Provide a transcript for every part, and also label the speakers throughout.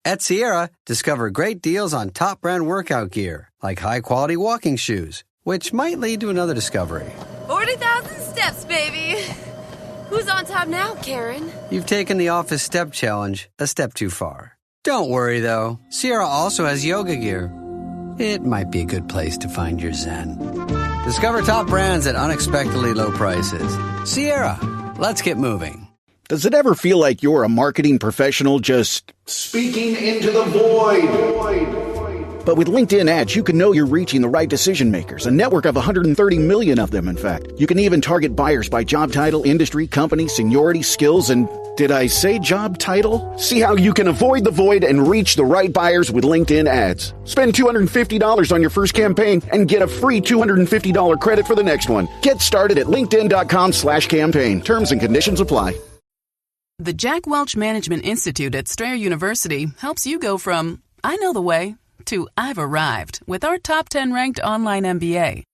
Speaker 1: At Sierra, discover great deals on top brand workout gear, like high-quality walking shoes, which might lead to another discovery.
Speaker 2: 40,000 steps, baby. Who's on top now, Karen?
Speaker 1: You've taken the office step challenge a step too far. Don't worry, though. Sierra also has yoga gear. It might be a good place to find your zen. Discover top brands at unexpectedly low prices. Sierra, let's get moving.
Speaker 3: Does it ever feel like you're a marketing professional just speaking into the void? But with LinkedIn ads, you can know you're reaching the right decision makers, a network of 130 million of them, in fact. You can even target buyers by job title, industry, company, seniority, skills, and did I say job title? See how you can avoid the void and reach the right buyers with LinkedIn ads. Spend $250 on your first campaign and get a free $250 credit for the next one. Get started at linkedin.com/campaign. Terms and conditions apply.
Speaker 4: The Jack Welch Management Institute at Strayer University helps you go from, I know the way, to I've arrived with our top 10 ranked online MBA.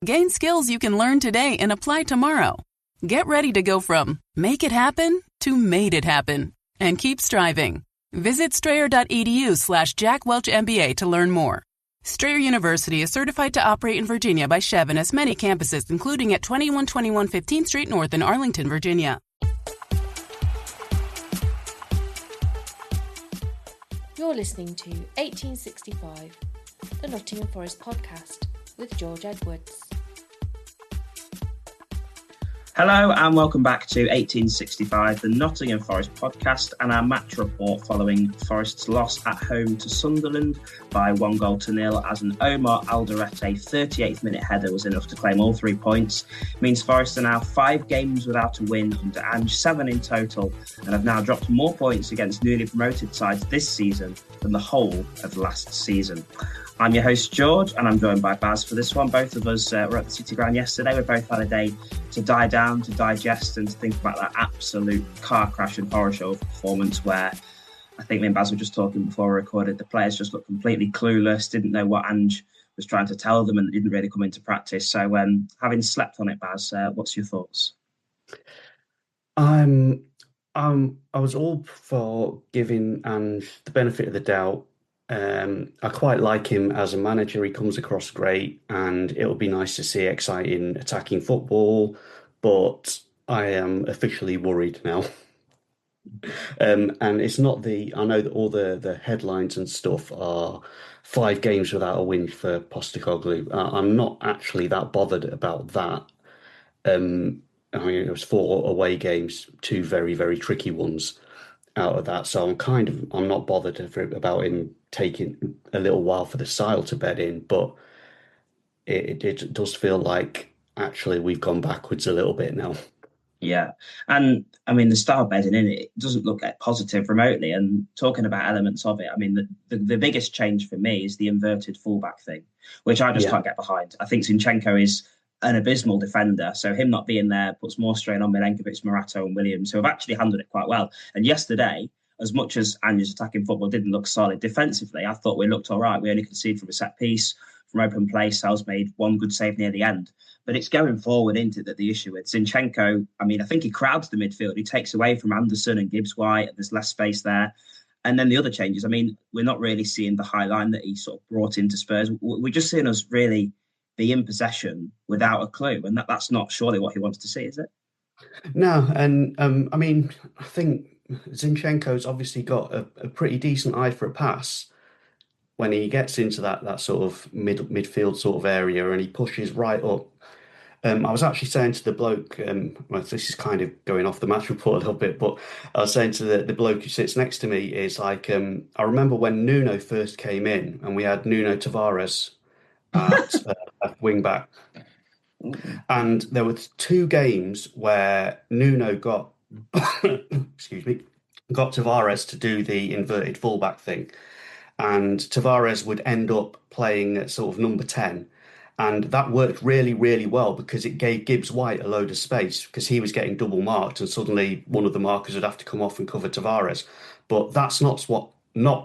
Speaker 4: Gain skills you can learn today and apply tomorrow. Get ready to go from make it happen to made it happen and keep striving. Visit strayer.edu/Jack Welch MBA to learn more. Strayer University is certified to operate in Virginia by Chev and has many campuses, including at 2121 15th Street North in Arlington, Virginia.
Speaker 5: You're listening to 1865, the Nottingham Forest podcast with George Edwards.
Speaker 6: Hello and welcome back to 1865, the Nottingham Forest podcast, and our match report following Forest's loss at home to Sunderland by 1-0 as an Omar Alderete 38th minute header was enough to claim all 3 points. It means Forest are now 5 games without a win under Ange, 7 in total, and have now dropped more points against newly promoted sides this season than the whole of last season. I'm your host, George, and I'm joined by Baz for this one. Both of us were at the City Ground yesterday. We both had a day to die down, to digest, and to think about that absolute car crash and horror show of performance where I think me and Baz were just talking before we recorded. The players just looked completely clueless, didn't know what Ange was trying to tell them, and didn't really come into practice. So having slept on it, Baz, what's your thoughts?
Speaker 7: I was all for giving Ange the benefit of the doubt. I quite like him as a manager. He comes across great, and it'll be nice to see exciting attacking football, but I am officially worried now. And it's not I know that all the headlines and stuff are 5 games without a win for Postecoglou. I'm not actually that bothered about that. I mean, it was 4 away games, 2 very, very tricky ones out of that. So I'm not bothered about him taking a little while for the style to bed in, but it does feel like actually we've gone backwards a little bit now.
Speaker 6: Yeah. And I mean, the style bedding in it doesn't look positive remotely. And talking about elements of it, I mean, the biggest change for me is the inverted fullback thing, which I just can't get behind. I think Zinchenko is an abysmal defender, so him not being there puts more strain on Milenkovic, Morato and Williams, who have actually handled it quite well. And yesterday, as much as Ange's attacking football didn't look solid defensively, I thought we looked all right. We only conceded from a set piece, from open play. Sal's made 1 good save near the end. But it's going forward into the issue with Zinchenko. I mean, I think he crowds the midfield. He takes away from Anderson and Gibbs-White. There's less space there. And then the other changes, I mean, we're not really seeing the high line that he sort of brought into Spurs. We're just seeing us really be in possession without a clue. And that's not surely what he wants to see, is it?
Speaker 7: No, and I mean, I think Zinchenko's obviously got a pretty decent eye for a pass when he gets into that sort of midfield sort of area and he pushes right up. I was actually saying to the bloke, well, this is kind of going off the match report a little bit, but I was saying to the bloke who sits next to me is like, I remember when Nuno first came in and we had Nuno Tavares at wing back. And there were 2 games where Nuno got Tavares to do the inverted fullback thing, and Tavares would end up playing at sort of number 10, and that worked really, really well because it gave Gibbs-White a load of space because he was getting double marked, and suddenly one of the markers would have to come off and cover Tavares. But that's not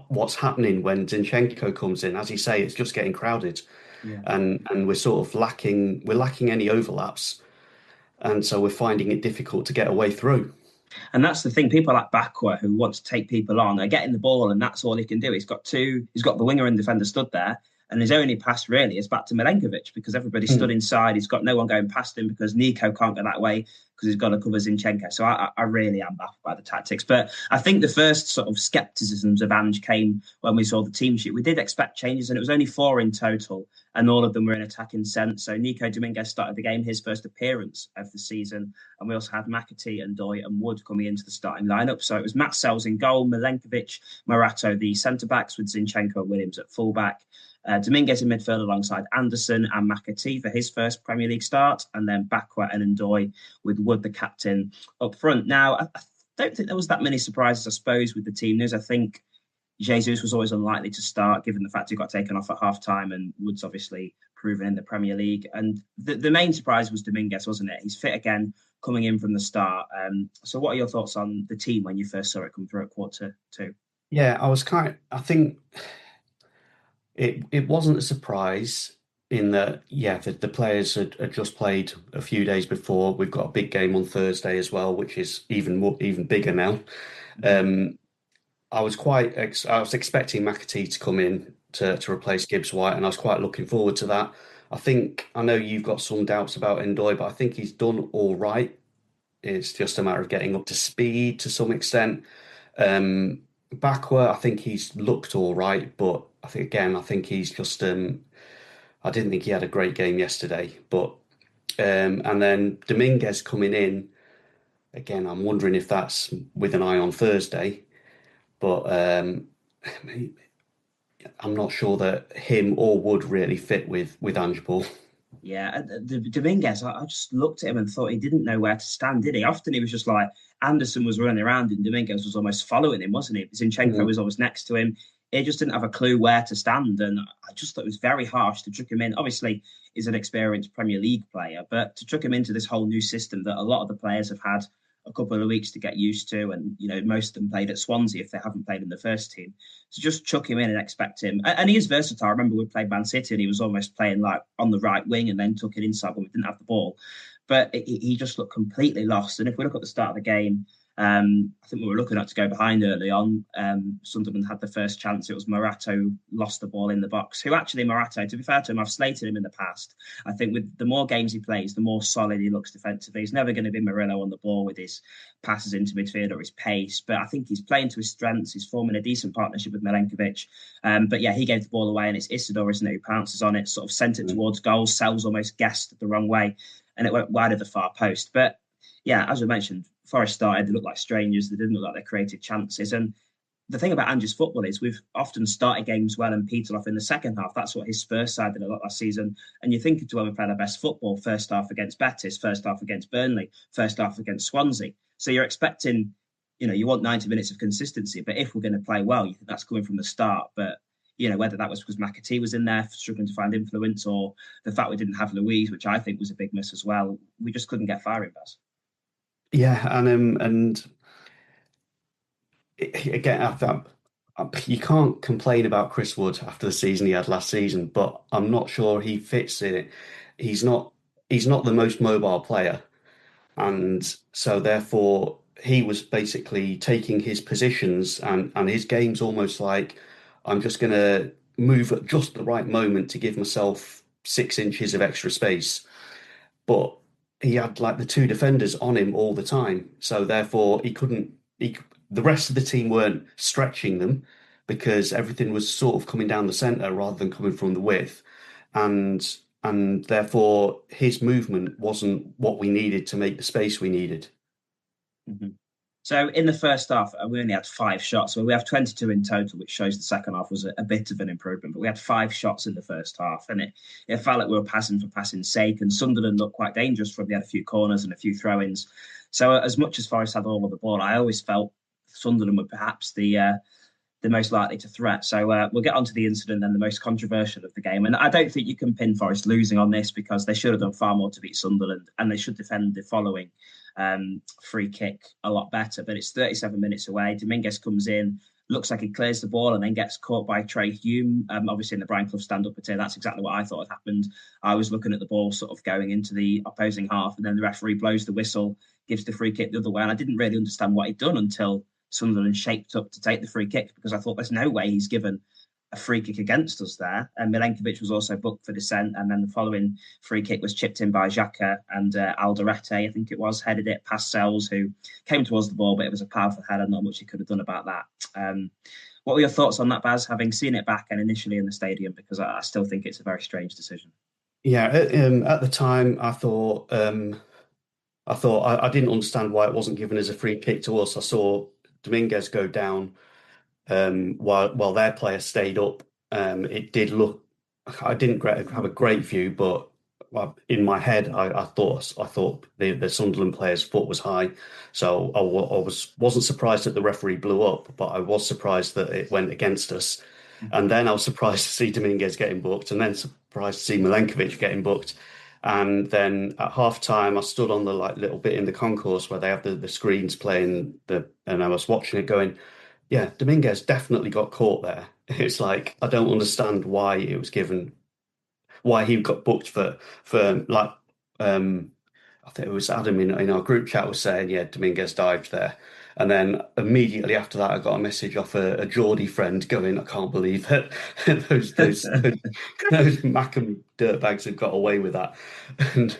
Speaker 7: what's happening when Zinchenko comes in. As you say, it's just getting crowded. Yeah. And we're sort of lacking any overlaps, and so we're finding it difficult to get a way through.
Speaker 6: And that's the thing. People like Bakwa who want to take people on are getting the ball, and that's all he can do. He's got the winger and defender stood there, and his only pass really is back to Milenkovic because everybody stood inside. He's got no one going past him because Nico can't go that way because he's got to cover Zinchenko. So I really am baffled by the tactics. But I think the first sort of scepticisms of Ange came when we saw the team sheet. We did expect changes, and it was only 4 in total, and all of them were in attacking sense. So Nico Dominguez started the game, his first appearance of the season. And we also had McAtee and Doy and Wood coming into the starting lineup. So it was Matt Sells in goal, Milenkovic, Morato, the centre-backs, with Zinchenko and Williams at full-back. Dominguez in midfield alongside Anderson and McAtee for his first Premier League start, and then Bakwa and Ndoye with Wood, the captain, up front. Now, I don't think there was that many surprises, I suppose, with the team news. I think Jesus was always unlikely to start, given the fact he got taken off at half-time, and Wood's obviously proven in the Premier League. And the main surprise was Dominguez, wasn't it? He's fit again, coming in from the start. So what are your thoughts on the team when you first saw it come through at 1:45?
Speaker 7: Yeah, I think it wasn't a surprise in that, the players had just played a few days before. We've got a big game on Thursday as well, which is even bigger now. I was expecting McAtee to come in to replace Gibbs White, and I was quite looking forward to that. I know you've got some doubts about Ndoye, but I think he's done all right. It's just a matter of getting up to speed to some extent. Bakwa, I think he's looked all right, but I think he's just. I didn't think he had a great game yesterday, but and then Dominguez coming in again. I'm wondering if that's with an eye on Thursday, but I'm not sure that him or Wood really fit with Ange Ball.
Speaker 6: Yeah, Dominguez, I just looked at him and thought he didn't know where to stand, did he? Often he was just like, Anderson was running around and Dominguez was almost following him, wasn't he? Zinchenko was always next to him. He just didn't have a clue where to stand. And I just thought it was very harsh to chuck him in. Obviously, he's an experienced Premier League player, but to chuck him into this whole new system that a lot of the players have had a couple of weeks to get used to. And, most of them played at Swansea if they haven't played in the first team. So just chuck him in and expect him. And he is versatile. I remember we played Man City and he was almost playing like on the right wing and then took it inside when we didn't have the ball. But he just looked completely lost. And if we look at the start of the game, I think we were looking at to go behind early on. Sunderland had the first chance. It was Morato who lost the ball in the box. Morato, to be fair to him, I've slated him in the past. I think with the more games he plays, the more solid he looks defensively. He's never going to be Murillo on the ball with his passes into midfield or his pace. But I think he's playing to his strengths. He's forming a decent partnership with Milenkovic. But yeah, he gave the ball away and it's Isidore, isn't it, who pounces on it, sort of sent it towards goal. Sells almost guessed the wrong way and it went wide of the far post. But yeah, as we mentioned, Forest started, they looked like strangers. They didn't look like they created chances. And the thing about Ange's football is we've often started games well and petered off in the second half. That's what his Spurs side did a lot last season. And you think to when we played our best football, first half against Betis, first half against Burnley, first half against Swansea. So you're expecting, you want 90 minutes of consistency. But if we're going to play well, you think that's coming from the start. But, whether that was because McAtee was in there struggling to find influence or the fact we didn't have Louise, which I think was a big miss as well, we just couldn't get firing, Baz.
Speaker 7: Yeah, and again, you can't complain about Chris Wood after the season he had last season, but I'm not sure he fits in it. He's not the most mobile player, and so therefore he was basically taking his positions and his game's almost like I'm just going to move at just the right moment to give myself 6 inches of extra space, but he had like the 2 defenders on him all the time. So therefore the rest of the team weren't stretching them because everything was sort of coming down the centre rather than coming from the width. And therefore his movement wasn't what we needed to make the space we needed.
Speaker 6: Mm-hmm. So in the first half, we only had 5 shots. So we have 22 in total, which shows the second half was a bit of an improvement. But we had 5 shots in the first half, and it felt like we were passing for passing's sake. And Sunderland looked quite dangerous from. They had a few corners and a few throw-ins. So as much as Forest had all of the ball, I always felt Sunderland were perhaps the most likely to threat. So we'll get onto the incident and the most controversial of the game. And I don't think you can pin Forest losing on this because they should have done far more to beat Sunderland, and they should defend the following free kick a lot better. But it's 37 minutes away. Dominguez comes in, looks like he clears the ball and then gets caught by Trey Hume. Obviously in the Brian Clough stand-up here, that's exactly what I thought had happened. I was looking at the ball sort of going into the opposing half, and then the referee blows the whistle, gives the free kick the other way. And I didn't really understand what he'd done until Sunderland shaped up to take the free kick, because I thought there's no way he's given a free kick against us there. And Milenkovic was also booked for dissent. And then the following free kick was chipped in by Xhaka, and Alderete, I think it was, headed it past Sells, who came towards the ball, but it was a powerful header, not much he could have done about that. What were your thoughts on that, Baz, having seen it back and initially in the stadium? Because I still think it's a very strange decision.
Speaker 7: Yeah, at the time, I thought I didn't understand why it wasn't given as a free kick to us. I saw Dominguez go down while their player stayed up. It did look. I didn't have a great view, but in my head, I thought the Sunderland player's foot was high, so I wasn't surprised that the referee blew up, but I was surprised that it went against us. And then I was surprised to see Dominguez getting booked, and then surprised to see Milenkovic getting booked. And then at half time, I stood on the little bit in the concourse where they have the screens playing and I was watching it going, yeah, Dominguez definitely got caught there. It's like, I don't understand why it was given, why he got booked for I think it was Adam in our group chat was saying, yeah, Dominguez dived there. And then immediately after that, I got a message off a Geordie friend going, I can't believe that those Mackham dirtbags have got away with that. And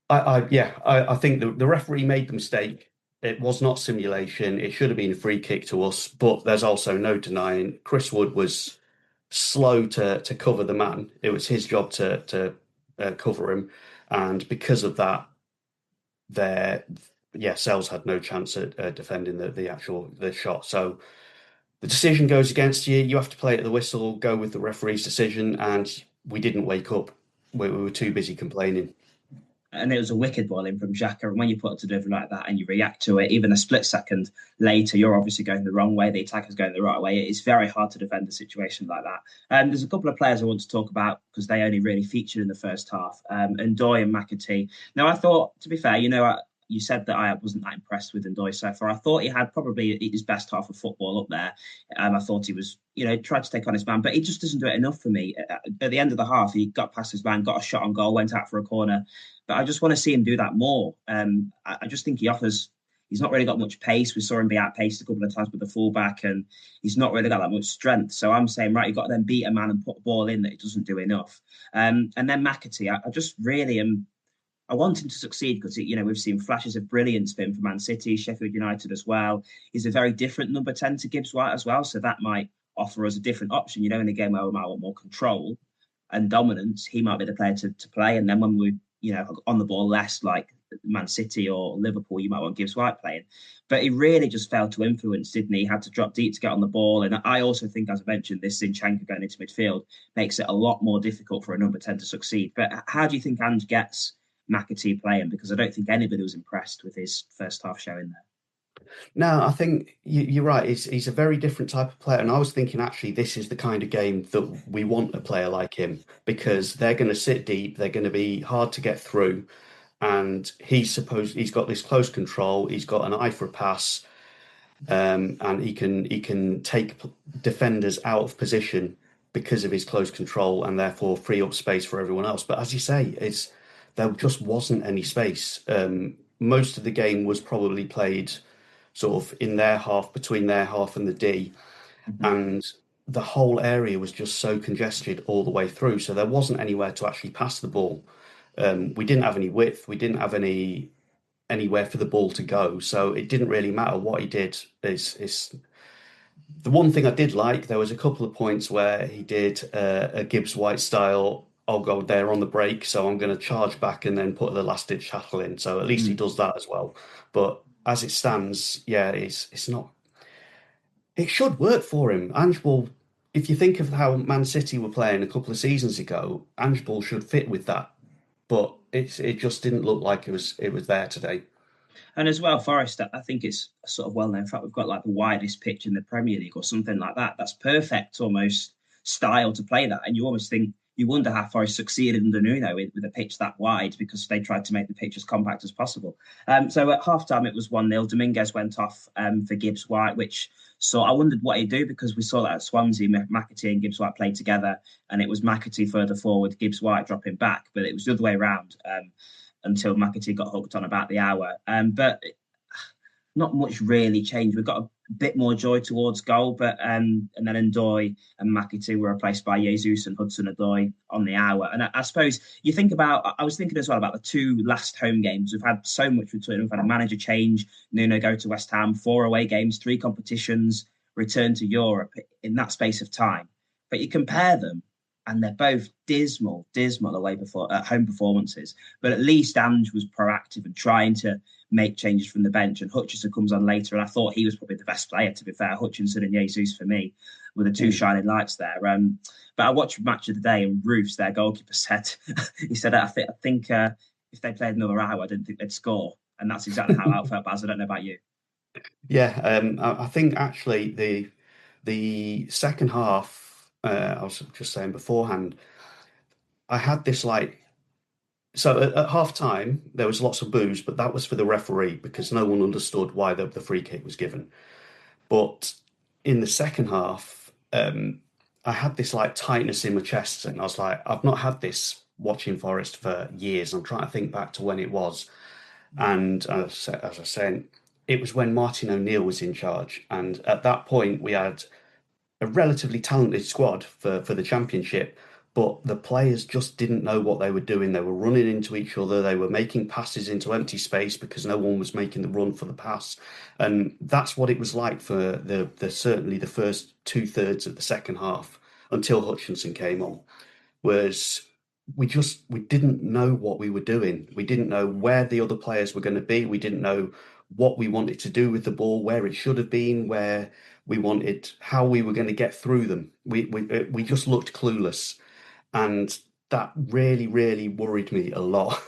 Speaker 7: I think the referee made the mistake. It was not simulation. It should have been a free kick to us, but there's also no denying Chris Wood was slow to cover the man. It was his job to cover him. And because of that, Sells had no chance at defending the shot. So the decision goes against you. You have to play at the whistle, go with the referee's decision, and we didn't wake up. We were too busy complaining.
Speaker 6: And it was a wicked ball in from Xhaka. And when you put it to deliver like that and you react to it, even a split second later, you're obviously going the wrong way. The attacker's going the right way. It's very hard to defend a situation like that. And there's a couple of players I want to talk about because they only really featured in the first half. Ndoye and McAtee. Now, I thought, to be fair, you said that I wasn't that impressed with Ndoye so far. I thought he had probably his best half of football up there. I thought he was, tried to take on his man, but he just doesn't do it enough for me. At the end of the half, he got past his man, got a shot on goal, went out for a corner. But I just want to see him do that more. I just think he's not really got much pace. We saw him be outpaced a couple of times with the fullback, and he's not really got that much strength. So I'm saying, right, you've got to then beat a man and put a ball in that he doesn't do enough. And then McAtee, I just really am. I want him to succeed because, we've seen flashes of brilliance for him for Man City, Sheffield United as well. He's a very different number 10 to Gibbs White as well. So that might offer us a different option. In a game where we might want more control and dominance, he might be the player to play. And then when we, on the ball less like Man City or Liverpool, you might want Gibbs White playing. But he really just failed to influence, didn't he? He had to drop deep to get on the ball. And I also think, as I mentioned, this Zinchenko going into midfield makes it a lot more difficult for a number 10 to succeed. But how do you think Ange gets McAtee playing? Because I don't think anybody was impressed with his first half showing there.
Speaker 7: No, I think you're right. He's a very different type of player. And I was thinking, actually, this is the kind of game that we want a player like him, because they're going to sit deep. They're going to be hard to get through. And he's got this close control. He's got an eye for a pass. And he can take defenders out of position because of his close control and therefore free up space for everyone else. But as you say, there just wasn't any space. Most of the game was probably played sort of in their half, between their half and the D. Mm-hmm. And the whole area was just so congested all the way through. So there wasn't anywhere to actually pass the ball. We didn't have any width. We didn't have anywhere for the ball to go. So it didn't really matter what he did. It's the one thing I did like, there was a couple of points where he did a Gibbs White style, I'll go there on the break, so I'm going to charge back and then put the last ditch tackle in. So at least he does that as well. But as it stands, yeah, it's not. It should work for him. Ange Ball, if you think of how Man City were playing a couple of seasons ago, Ange Ball should fit with that. But it just didn't look like it was there today.
Speaker 6: And as well, Forest, I think it's sort of well-known fact we've got like the widest pitch in the Premier League or something like that. That's perfect almost style to play that. And you almost think, you wonder how Forest succeeded under Nuno with a pitch that wide, because they tried to make the pitch as compact as possible. So at half-time, it was 1-0. Dominguez went off for Gibbs White, so I wondered what he'd do, because we saw that at Swansea, McAtee and Gibbs White played together, and it was McAtee further forward, Gibbs White dropping back, but it was the other way around. until McAtee got hooked on about the hour. But not much really changed. We've got a bit more joy towards goal, but and then Ndoye and McAtee were replaced by Jesus and Hudson-Odoi on the hour. And I suppose you think about, I was thinking as well about the two last home games. We've had so much return. We've had a manager change, Nuno go to West Ham, 4 away games, 3 competitions, return to Europe in that space of time. But you compare them, and they're both dismal at home performances. But at least Ange was proactive and trying to make changes from the bench, and Hutchinson comes on later, and I thought he was probably the best player, to be fair. Hutchinson and Jesus for me were the two shining lights there. But I watched Match of the Day, and Roofs, their goalkeeper, said he said I think if they played another hour, I didn't think they'd score, and that's exactly how I felt. Baz, I don't know about you.
Speaker 7: Yeah, I think actually the second half, I was just saying beforehand, I had this so at half time there was lots of boos, but that was for the referee because no one understood why the free kick was given. But in the second half, I had this tightness in my chest, and I was like, I've not had this watching Forest for years. I'm trying to think back to when it was, and as I was saying, it was when Martin O'Neill was in charge, and at that point we had a relatively talented squad for the championship, but the players just didn't know what they were doing. They were running into each other. They were making passes into empty space because no one was making the run for the pass. And that's what it was like for the certainly the first 2/3 of the second half until Hutchinson came on. Was we didn't know what we were doing. We didn't know where the other players were going to be. We didn't know what we wanted to do with the ball, where it should have been, where we wanted, how we were going to get through them. We just looked clueless, and that really, really worried me a lot.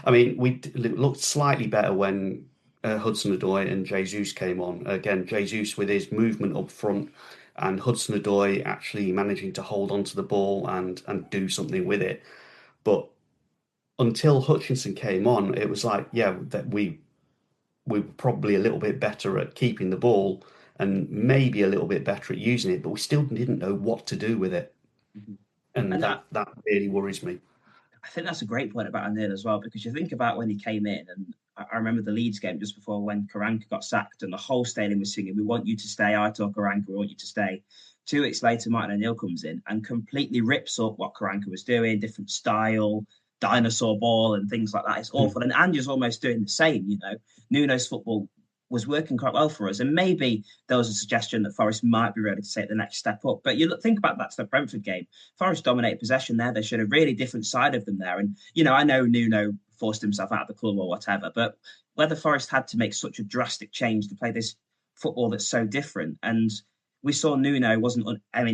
Speaker 7: I mean, we looked slightly better when Hudson-Odoi and Jesus came on. Again, Jesus with his movement up front, and Hudson-Odoi actually managing to hold onto the ball and do something with it. But until Hutchinson came on, it was like, yeah, that we were probably a little bit better at keeping the ball and maybe a little bit better at using it, but we still didn't know what to do with it.
Speaker 6: Mm-hmm.
Speaker 7: And that really worries me.
Speaker 6: I think that's a great point about O'Neill as well, because you think about when he came in, and I remember the Leeds game just before when Karanka got sacked, and the whole stadium was singing, "We want you to stay, Aitor Karanka, we want you to stay." 2 weeks later, Martin O'Neill comes in and completely rips up what Karanka was doing, different style, dinosaur ball, and things like that. It's awful. And Ange is almost doing the same, you know. Nuno's football was working quite well for us. And maybe there was a suggestion that Forest might be ready to take the next step up. But you think about that to the Brentford game. Forest dominated possession there. They showed a really different side of them there. And, you know, I know Nuno forced himself out of the club or whatever, but whether Forest had to make such a drastic change to play this football that's so different. And we saw Nuno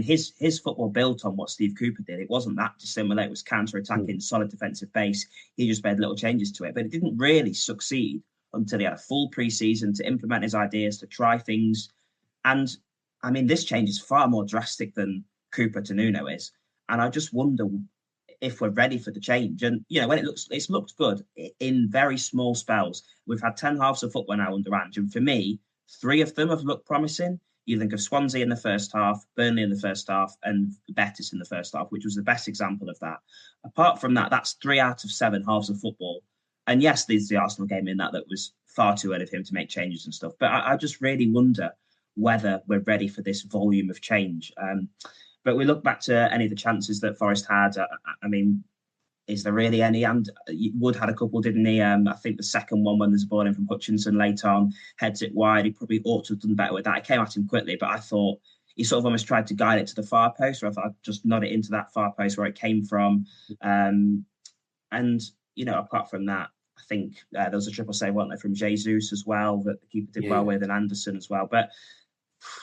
Speaker 6: his football built on what Steve Cooper did. It wasn't that dissimilar. It was counter-attacking, solid defensive base. He just made little changes to it, but it didn't really succeed until he had a full pre-season to implement his ideas, to try things. And I mean, this change is far more drastic than Cooper to Nuno is. And I just wonder if we're ready for the change. And, you know, when it's looked good in very small spells. We've had 10 halves of football now under Ange. And for me, 3 of them have looked promising. You think of Swansea in the first half, Burnley in the first half, and Betis in the first half, which was the best example of that. Apart from that, that's 3 out of 7 halves of football. And yes, there's the Arsenal game in that was far too early of him to make changes and stuff. But I just really wonder whether we're ready for this volume of change. But we look back to any of the chances that Forest had. I mean, is there really any? And Wood had a couple, didn't he? I think the second one, when there's a ball in from Hutchinson late on, heads it wide. He probably ought to have done better with that. It came at him quickly, but I thought he sort of almost tried to guide it to the far post, or I thought I'd just nod it into that far post where it came from. And, you know, apart from that, I think there was a triple save, wasn't there, from Jesus as well, that the keeper did well with, and Anderson as well. But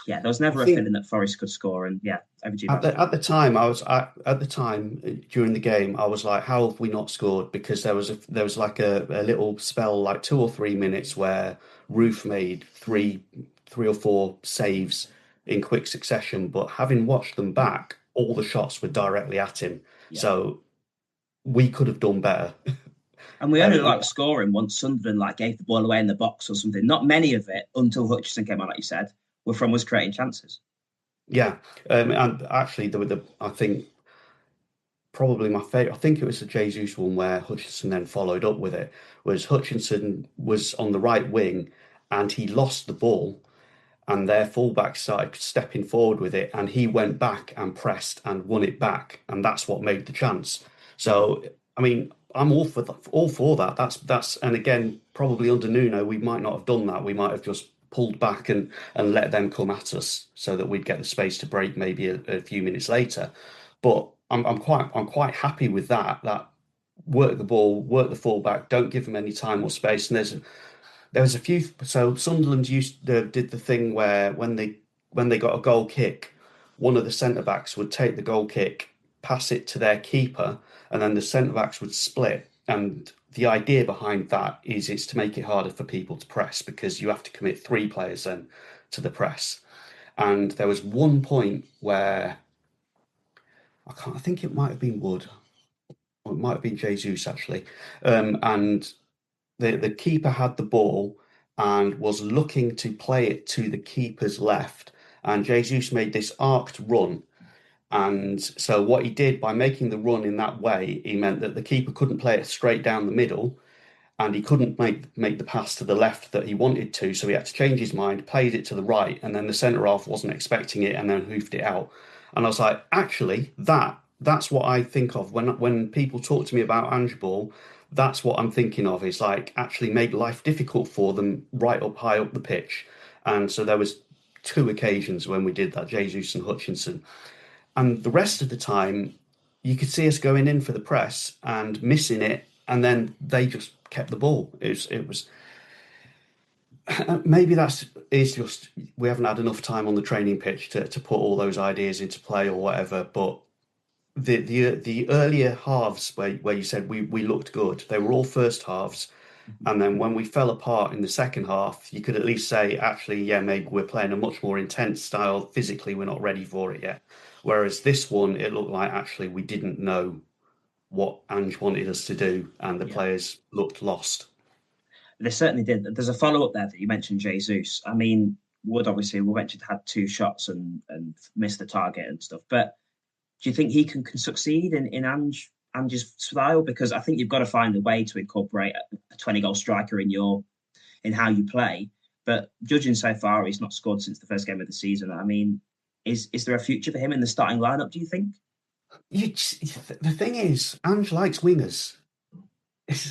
Speaker 6: yeah, there was never a feeling that Forest could score. And yeah, at the
Speaker 7: time during the game, I was like, how have we not scored? Because there was like a little spell, like 2 or 3 minutes, where Roof made three or four saves in quick succession. But having watched them back, all the shots were directly at him. Yeah. So we could have done better.
Speaker 6: And we only scoring once Sunderland gave the ball away in the box or something. Not many of it until Hutchinson came on, like you said, were from us creating chances.
Speaker 7: Yeah, and actually, I think probably my favourite, I think it was the Jesus one where Hutchinson then followed up with it, was Hutchinson was on the right wing and he lost the ball and their fullback started stepping forward with it and he went back and pressed and won it back, and that's what made the chance. So, I mean, I'm all for that. That's and again, probably under Nuno, we might not have done that. We might have just pulled back and let them come at us so that we'd get the space to break maybe a few minutes later. But I'm quite happy with that. That work the ball, work the fullback, don't give them any time or space. And there was a few. So Sunderland did the thing where when they got a goal kick, one of the centre backs would take the goal kick, pass it to their keeper, and then the centre backs would split. And the idea behind that is it's to make it harder for people to press because you have to commit 3 players then to the press. And there was one point where I think it might have been Wood, or it might have been Jesus actually, and the keeper had the ball and was looking to play it to the keeper's left, and Jesus made this arced run. And so what he did by making the run in that way, he meant that the keeper couldn't play it straight down the middle and he couldn't make the pass to the left that he wanted to. So he had to change his mind, played it to the right, and then the centre-half wasn't expecting it and then hoofed it out. And I was like, actually, that's what I think of when people talk to me about Ange ball. That's what I'm thinking of, is like actually make life difficult for them right up high up the pitch. And so there was 2 occasions when we did that, Jesus and Hutchinson. And the rest of the time, you could see us going in for the press and missing it, and then they just kept the ball. It was maybe is just we haven't had enough time on the training pitch to put all those ideas into play or whatever. But the earlier halves where you said we looked good, they were all first halves. And then when we fell apart in the second half, you could at least say, actually, yeah, maybe we're playing a much more intense style. Physically, we're not ready for it yet. Whereas this one, it looked like actually we didn't know what Ange wanted us to do, and the players looked lost.
Speaker 6: They certainly did. There's a follow-up there that you mentioned, Jesus. I mean, Wood, obviously, we mentioned had 2 shots and missed the target and stuff. But do you think he can succeed in Ange's style? Because I think you've got to find a way to incorporate a 20-goal striker in how you play. But judging so far, he's not scored since the first game of the season. I mean, is there a future for him in the starting lineup, do you think?
Speaker 7: The thing is, Ange likes wingers.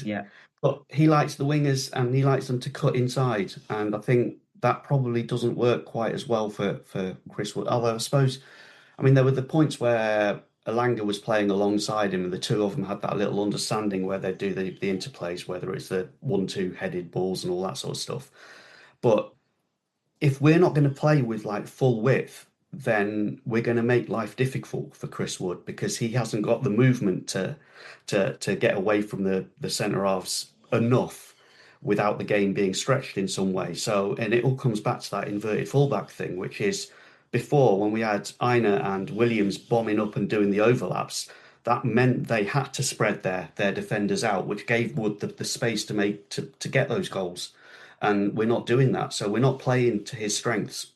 Speaker 6: Yeah.
Speaker 7: But he likes the wingers and he likes them to cut inside. And I think that probably doesn't work quite as well for Chris Wood. Although I suppose, I mean, there were the points where Elanga was playing alongside him and the 2 of them had that little understanding where they do the interplays, whether it's the 1-2 headed balls and all that sort of stuff. But if we're not going to play with like full width, then we're going to make life difficult for Chris Wood because he hasn't got the movement to get away from the centre halves enough without the game being stretched in some way. So, and it all comes back to that inverted fullback thing, which is before when we had Aina and Williams bombing up and doing the overlaps, that meant they had to spread their defenders out, which gave Wood the space to get those goals. And we're not doing that. So we're not playing to his strengths.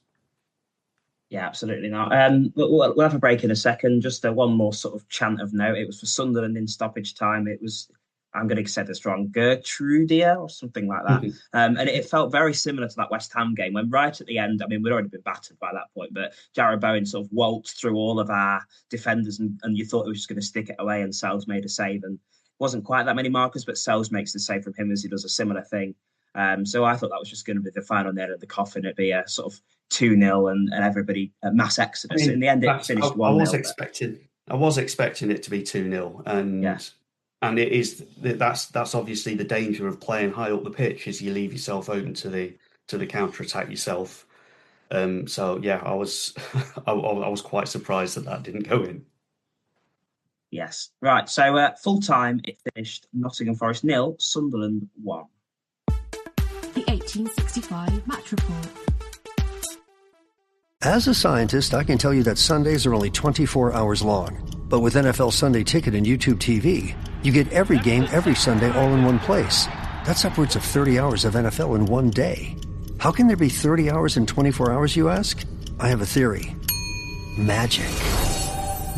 Speaker 6: Yeah, absolutely not. We'll have a break in a second. Just one more sort of chant of note. It was for Sunderland in stoppage time. It was, I'm going to say this wrong, Gertrudia or something like that. And it felt very similar to that West Ham game when right at the end, I mean, we'd already been battered by that point, but Jarrod Bowen sort of waltzed through all of our defenders and you thought it was just going to stick it away and Sells made a save. And it wasn't quite that many markers, but Sells makes the save from him as he does a similar thing. So I thought that was just going to be the final nail of the coffin. It'd be a sort of 2-0 and everybody mass exodus. I mean, in the end, it finished 1-0.
Speaker 7: I was expecting it to be 2-0, and it is that's obviously the danger of playing high up the pitch is you leave yourself open to the counter attack yourself. So yeah, I was I was quite surprised that didn't go in.
Speaker 6: Yes, right. So full time, it finished Nottingham Forest 0, Sunderland 1.
Speaker 8: The 1865 Match Report.
Speaker 9: As a scientist, I can tell you that Sundays are only 24 hours long. But with NFL Sunday Ticket and YouTube TV, you get every game every Sunday all in one place. That's upwards of 30 hours of NFL in one day. How can there be 30 hours in 24 hours, you ask? I have a theory. Magic.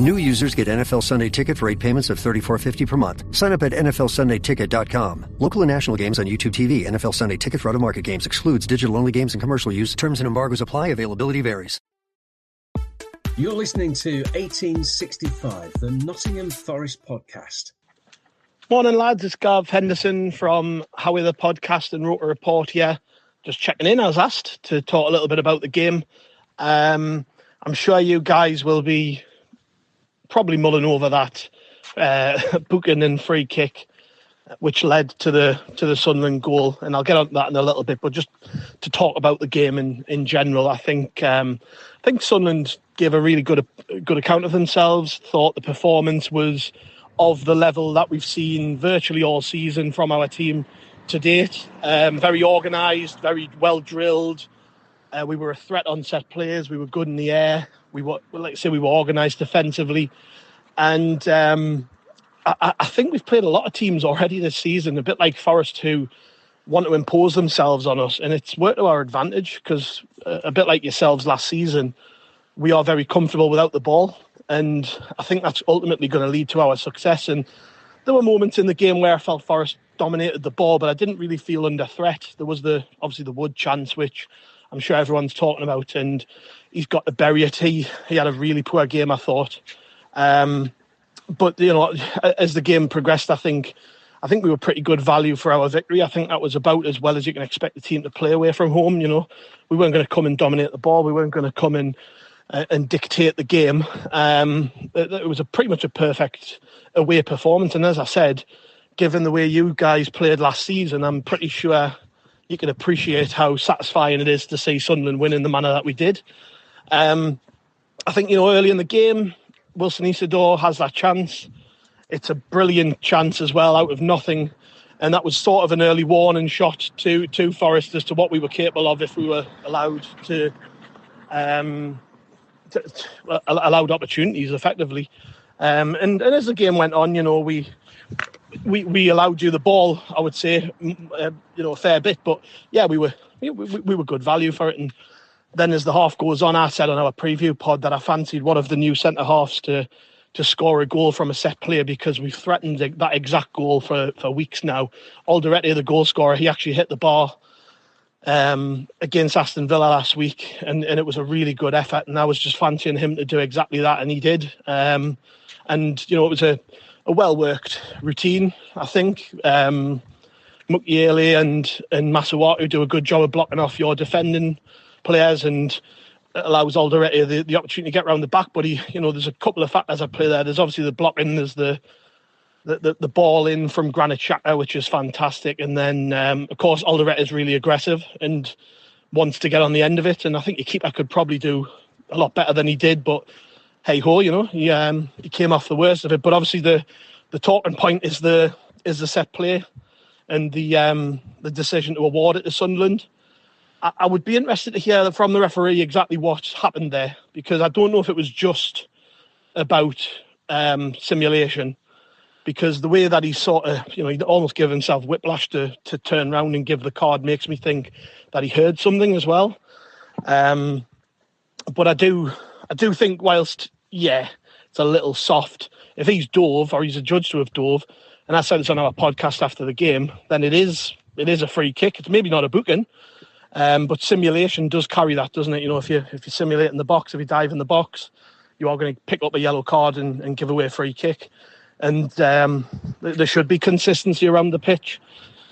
Speaker 9: New users get NFL Sunday Ticket for 8 payments of $34.50 per month. Sign up at NFLSundayTicket.com. Local and national games on YouTube TV. NFL Sunday Ticket for out-of-market games excludes digital-only games and commercial use. Terms and embargoes apply. Availability varies.
Speaker 10: You're listening to 1865, the Nottingham Forest podcast.
Speaker 11: Morning, lads. It's Gav Henderson from Howie the Podcast and Roker Report here. Just checking in, I was asked to talk a little bit about the game. I'm sure you guys will be probably mulling over that booking and free kick, which led to the Sunderland goal, and I'll get on to that in a little bit. But just to talk about the game in general, I think Sunderland gave a really good account of themselves. Thought the performance was of the level that we've seen virtually all season from our team to date. Very organised, very well drilled. We were a threat on set plays. We were good in the air. We were organised defensively, and I think we've played a lot of teams already this season, a bit like Forest, who want to impose themselves on us, and it's worked to our advantage because a bit like yourselves last season, we are very comfortable without the ball, and I think that's ultimately going to lead to our success. And there were moments in the game where I felt Forest dominated the ball, but I didn't really feel under threat. There was obviously the Wood chance, which I'm sure everyone's talking about, and he's got to bury it. He had a really poor game, I thought. But as the game progressed, I think we were pretty good value for our victory. I think that was about as well as you can expect the team to play away from home. We weren't going to come and dominate the ball. We weren't going to come in and dictate the game. It was pretty much a perfect away performance. And as I said, given the way you guys played last season, I'm pretty sure you can appreciate how satisfying it is to see Sunderland win in the manner that we did. I think, early in the game, Wilson Isidore has that chance. It's a brilliant chance as well, out of nothing. And that was sort of an early warning shot to Forest as to what we were capable of if we were allowed allowed opportunities, effectively. And as the game went on, we allowed you the ball, I would say, a fair bit. But yeah, we were good value for it. And then as the half goes on, I said on our preview pod that I fancied one of the new centre halves to score a goal from a set play, because we've threatened that exact goal for weeks now. Alderete, the goal scorer, he actually hit the bar against Aston Villa last week, and it was a really good effort, and I was just fancying him to do exactly that, and he did. And it was a well-worked routine, I think. Mukiele and Masuatu do a good job of blocking off your defending players, and it allows Alderete the opportunity to get around the back. But there's a couple of factors at play there. There's obviously the blocking, there's the ball in from Granit Xhaka, which is fantastic, and then of course Alderete is really aggressive and wants to get on the end of it. And I think your keeper could probably do a lot better than he did, but hey ho, he came off the worst of it. But obviously the talking point is the set play and the decision to award it to Sunderland. I would be interested to hear from the referee exactly what happened there, because I don't know if it was just about simulation, because the way that he sort of, he almost gave himself whiplash to turn around and give the card makes me think that he heard something as well. But I do think whilst, it's a little soft, if he's dove or he's adjudged to have dove, and I said this on our podcast after the game, then it is a free kick. It's maybe not a booking. But simulation does carry that, doesn't it? If you simulate in the box, if you dive in the box, you are going to pick up a yellow card and give away a free kick. And there should be consistency around the pitch.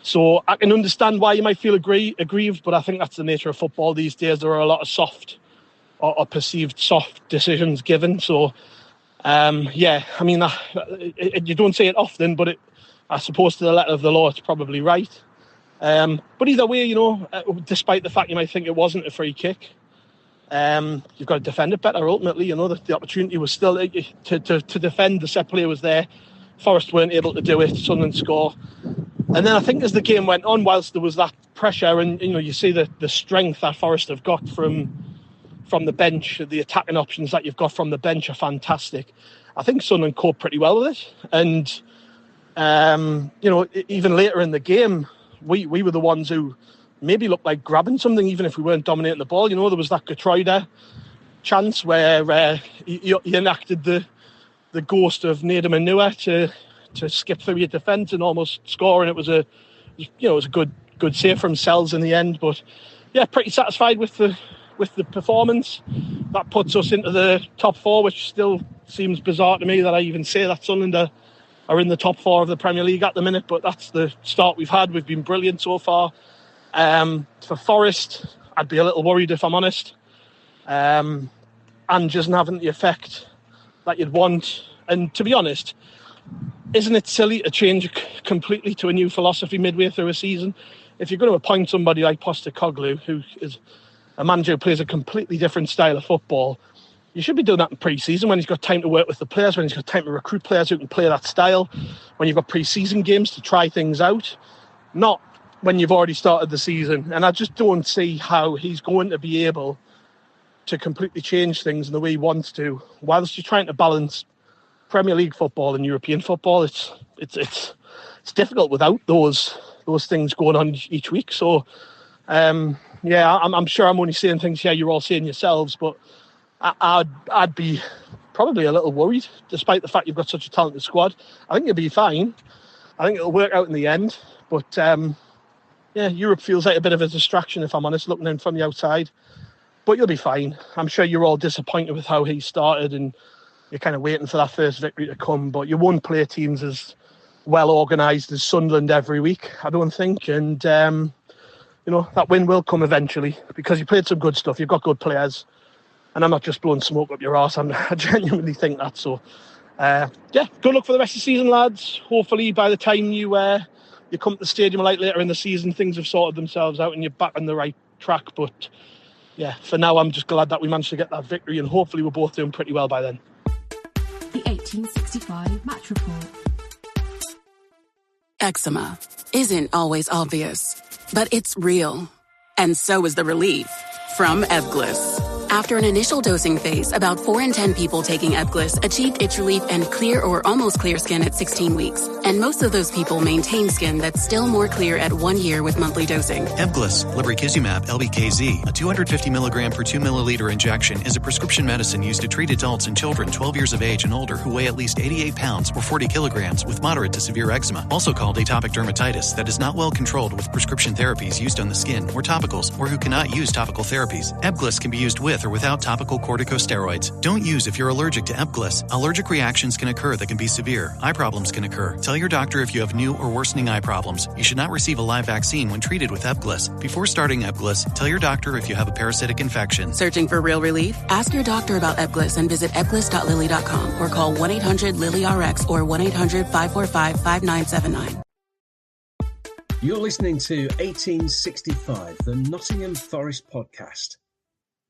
Speaker 11: So I can understand why you might feel aggrieved, but I think that's the nature of football these days. There are a lot of soft or perceived soft decisions given. So, you don't say it often, but I suppose to the letter of the law, it's probably right. But either way, despite the fact you might think it wasn't a free kick, you've got to defend it better. Ultimately, the opportunity was still to defend. The set play was there. Forest weren't able to do it. Sunderland score. And then I think as the game went on, whilst there was that pressure, and you see the strength that Forest have got from the bench, the attacking options that you've got from the bench are fantastic. I think Sunderland coped pretty well with it. And even later in the game, we were the ones who maybe looked like grabbing something, even if we weren't dominating the ball. There was that Geertruida chance where he enacted the the ghost of Nader Manua to skip through your defence and almost score, and it was a good save from Sells in the end. But yeah, pretty satisfied with the performance. That puts us into the top four, which still seems bizarre to me that I even say that Sunderland are in the top four of the Premier League at the minute, but that's the start we've had. We've been brilliant so far. For Forest, I'd be a little worried if I'm honest. Ange isn't having the effect that you'd want. And to be honest, isn't it silly to change completely to a new philosophy midway through a season? If you're going to appoint somebody like Postecoglou, who is a manager who plays a completely different style of football, you should be doing that in pre-season when he's got time to work with the players, when he's got time to recruit players who can play that style, when you've got pre-season games to try things out, not when you've already started the season. And I just don't see how he's going to be able to completely change things in the way he wants to, whilst you're trying to balance Premier League football and European football. It's difficult without those things going on each week. So I'm sure I'm only saying things here you're all saying yourselves, but I'd be probably a little worried, despite the fact you've got such a talented squad. I think you'll be fine. I think it'll work out in the end. But Europe feels like a bit of a distraction, if I'm honest, looking in from the outside. But you'll be fine. I'm sure you're all disappointed with how he started and you're kind of waiting for that first victory to come. But you won't play teams as well organised as Sunderland every week, I don't think. And, that win will come eventually because you played some good stuff. You've got good players. And I'm not just blowing smoke up your arse. I genuinely think that. So, good luck for the rest of the season, lads. Hopefully by the time you come to the stadium later in the season, things have sorted themselves out and you're back on the right track. But yeah, for now, I'm just glad that we managed to get that victory and hopefully we're both doing pretty well by then.
Speaker 8: The 1865 Match Report.
Speaker 4: Eczema isn't always obvious, but it's real. And so is the relief from Ebglyss. After an initial dosing phase, about 4 in 10 people taking Ebglyss achieved itch relief and clear or almost clear skin at 16 weeks. And most of those people maintain skin that's still more clear at 1 year with monthly dosing.
Speaker 12: Ebglyss, lebrikizumab LBKZ, a 250 milligram per 2 milliliter injection, is a prescription medicine used to treat adults and children 12 years of age and older who weigh at least 88 pounds or 40 kilograms with moderate to severe eczema, also called atopic dermatitis, that is not well controlled with prescription therapies used on the skin or topicals, or who cannot use topical therapies. Ebglyss can be used with or without topical corticosteroids. Don't use if you're allergic to Ebglyss. Allergic reactions can occur that can be severe. Eye problems can occur. Tell your doctor if you have new or worsening eye problems. You should not receive a live vaccine when treated with Ebglyss. Before starting Ebglyss, tell your doctor if you have a parasitic infection.
Speaker 4: Searching for real relief? Ask your doctor about Ebglyss and visit ebglyss.lilly.com or call 1-800-LILY-RX or 1-800-545-5979.
Speaker 10: You're listening to 1865, the Nottingham Forest podcast.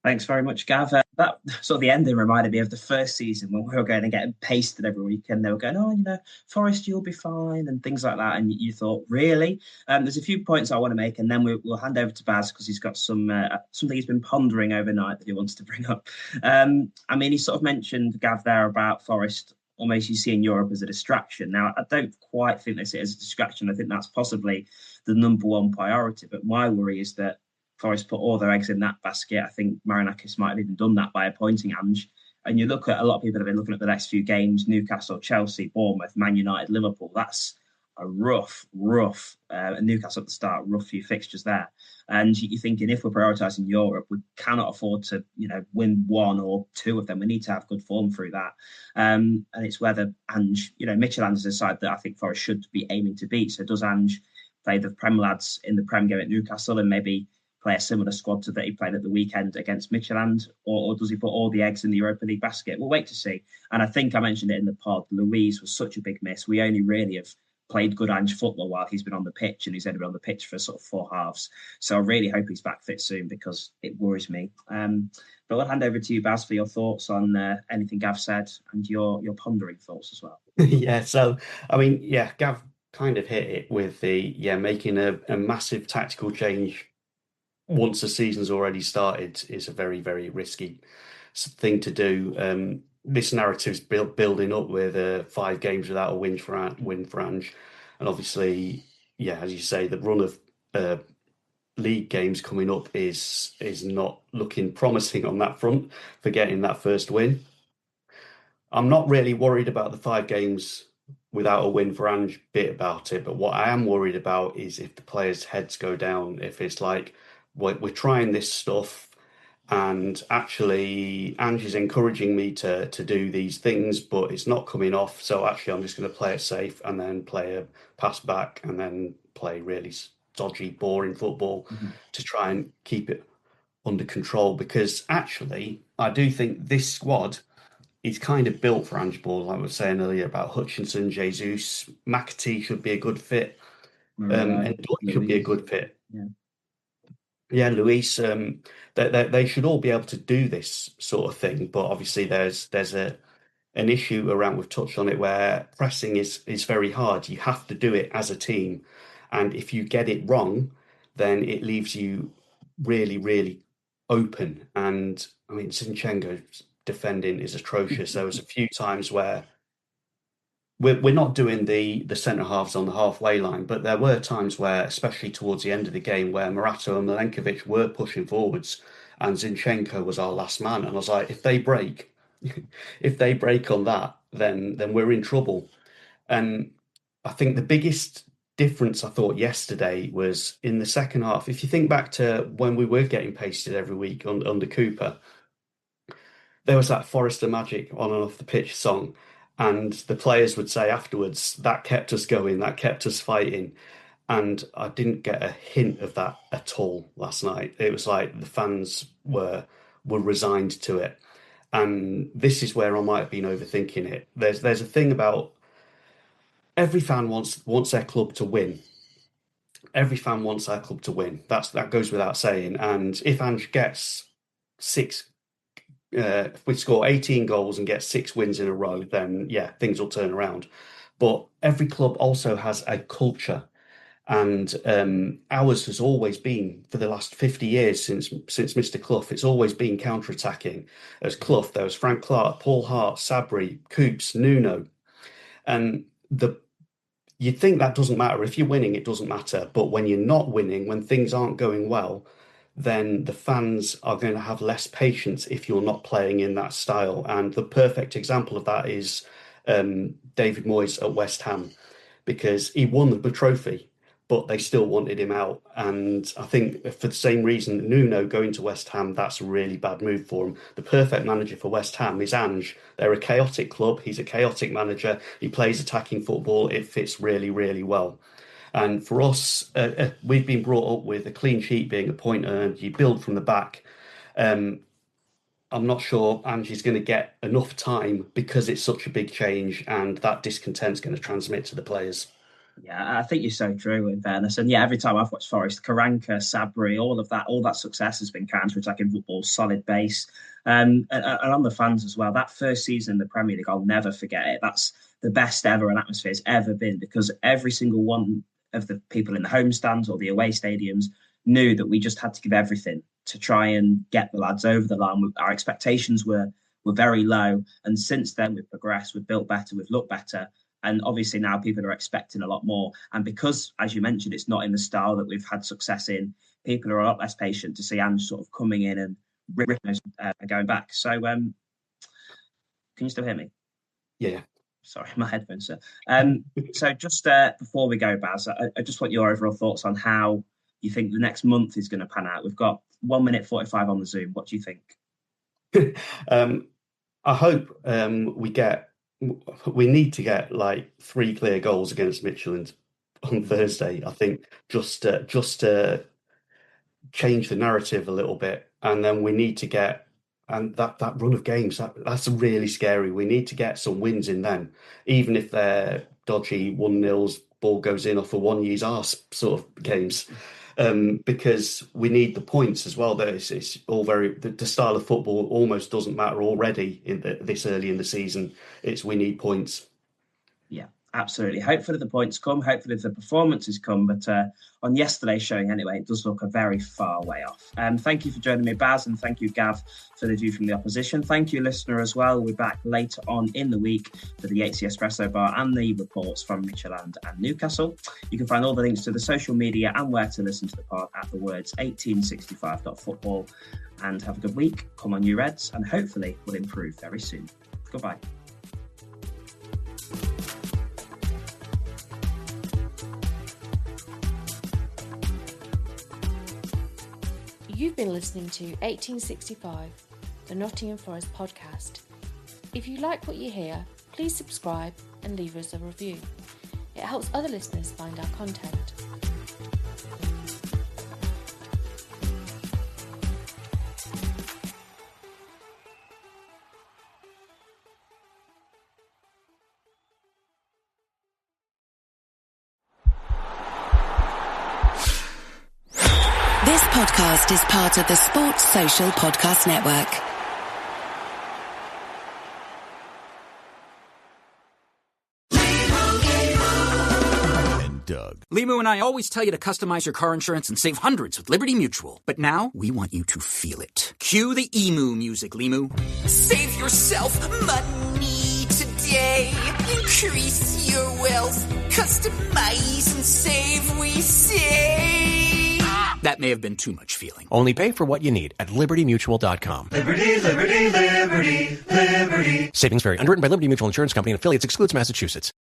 Speaker 6: Thanks very much, Gav. That sort of the ending reminded me of the first season when we were going and getting pasted every week and they were going, Forest, you'll be fine and things like that. And you thought, really? There's a few points I want to make and then we'll hand over to Baz because he's got something he's been pondering overnight that he wants to bring up. He sort of mentioned, Gav, there about Forest almost you see in Europe as a distraction. Now, I don't quite think they see it as a distraction. I think that's possibly the number one priority. But my worry is that Forest put all their eggs in that basket. I think Marinakis might have even done that by appointing Ange. And you look at a lot of people have been looking at the next few games: Newcastle, Chelsea, Bournemouth, Man United, Liverpool. That's a rough, Newcastle at the start, rough few fixtures there. And you're thinking if we're prioritising Europe, we cannot afford to, win one or two of them. We need to have good form through that. And it's whether Ange, Midtjylland is a side that I think Forest should be aiming to beat. So does Ange play the Prem lads in the Prem game at Newcastle and maybe play a similar squad to that he played at the weekend against Midtjylland, or does he put all the eggs in the Europa League basket? We'll wait to see. And I think I mentioned it in the pod, Louise was such a big miss. We only really have played good Ange football while he's been on the pitch, and he's only been on the pitch for sort of 4 halves. So I really hope he's back fit soon because it worries me. But I'll hand over to you, Baz, for your thoughts on anything Gav said and your pondering thoughts as well.
Speaker 7: Gav kind of hit it with making a massive tactical change once the season's already started is a very, very risky thing to do. This narrative's building up with 5 games without a win for Ange. And obviously, as you say, the run of league games coming up is not looking promising on that front for getting that first win. I'm not really worried about the 5 games without a win for Ange bit about it. But what I am worried about is if the players' heads go down, if it's like, we're trying this stuff and actually Ange is encouraging me to do these things, but it's not coming off. So actually I'm just going to play it safe and then play a pass back and then play really dodgy, boring football to try and keep it under control. Because actually, I do think this squad is kind of built for Ange ball. Like I was saying earlier about Hutchinson, Jesus, McAtee should be a good fit, and Doyle should be a good fit. Yeah, Luis. They should all be able to do this sort of thing. But obviously, there's an issue around. We've touched on it where pressing is very hard. You have to do it as a team, and if you get it wrong, then it leaves you really, really open. And I mean, Zinchenko's defending is atrocious. There was a few times where we're not doing the centre halves on the halfway line, but there were times where, especially towards the end of the game, where Morata and Milenkovic were pushing forwards, and Zinchenko was our last man. And I was like, if they break on that, then we're in trouble. And I think the biggest difference I thought yesterday was in the second half. If you think back to when we were getting pasted every week under Cooper, there was that Forrester Magic on and off the pitch song. And the players would say afterwards, that kept us going, that kept us fighting. And I didn't get a hint of that at all last night. It was like the fans were resigned to it. And this is where I might have been overthinking it. There's a thing about every fan wants their club to win. Every fan wants their club to win. That goes without saying. And if Ange gets if we score 18 goals and get 6 wins in a row, then yeah, things will turn around. But every club also has a culture, and ours has always been, for the last 50 years since Mr. Clough, it's always been counter-attacking. There's Clough, there was Frank Clark, Paul Hart, Sabri, Coops, Nuno, and you'd think that doesn't matter. If you're winning, it doesn't matter. But when you're not winning, when things aren't going well, then the fans are going to have less patience if you're not playing in that style. And the perfect example of that is David Moyes at West Ham, because he won the trophy, but they still wanted him out. And I think for the same reason, Nuno going to West Ham, that's a really bad move for him. The perfect manager for West Ham is Ange. They're a chaotic club. He's a chaotic manager. He plays attacking football. It fits really, really well. And for us, we've been brought up with a clean sheet being a point earned. You build from the back. I'm not sure Ange is going to get enough time because it's such a big change, and that discontent's going to transmit to the players.
Speaker 6: Yeah, I think you're so true, in fairness. And yeah, every time I've watched Forest, Karanka, Sabri, all that success has been counter-attacking football, solid base. And on the fans as well. That first season in the Premier League, I'll never forget it. That's the best ever an atmosphere's ever been, because every single one of the people in the home stands or the away stadiums knew that we just had to give everything to try and get the lads over the line. Our expectations were very low. And since then, we've progressed, we've built better, we've looked better. And obviously now people are expecting a lot more. And because, as you mentioned, it's not in the style that we've had success in, people are a lot less patient to see Ange sort of coming in and ripping us going back. So can you still hear me?
Speaker 7: Yeah.
Speaker 6: Sorry, my headphones, sir. So just before we go, Baz, I just want your overall thoughts on how you think the next month is going to pan out. We've got 1 minute 45 on the Zoom. What do you think?
Speaker 7: I hope we need to get like 3 clear goals against Midtjylland on Thursday. I think just to change the narrative a little bit, and then we need to get that run of games. That's really scary. We need to get some wins in them, even if they're dodgy 1-0s, ball goes in off a one year's arse sort of games. Because we need the points as well. It's all the style of football almost doesn't matter already this early in the season. We need points.
Speaker 6: Yeah, absolutely. Hopefully the points come. Hopefully the performances come. But on yesterday's showing anyway, it does look a very far way off. Thank you for joining me, Baz, and thank you, Gav, for the view from the opposition. Thank you, listener, as well. We're back later on in the week for the 8C Espresso Bar and the reports from Midtjylland and Newcastle. You can find all the links to the social media and where to listen to the pod at the words 1865.football. And have a good week. Come on, you Reds, and hopefully we'll improve very soon. Goodbye.
Speaker 5: You've been listening to 1865, the Nottingham Forest podcast. If you like what you hear, please subscribe and leave us a review. It helps other listeners find our content.
Speaker 13: This podcast is part of the Sports Social Podcast Network.
Speaker 14: Doug. Limu and I always tell you to customize your car insurance and save hundreds with Liberty Mutual. But now, we want you to feel it. Cue the emu music, Limu.
Speaker 15: Save yourself money today. Increase your wealth. Customize and save, we say.
Speaker 14: That may have been too much feeling.
Speaker 16: Only pay for what you need at libertymutual.com.
Speaker 17: Liberty, liberty, liberty, liberty.
Speaker 16: Savings vary. Underwritten by Liberty Mutual Insurance Company and affiliates. Excludes Massachusetts.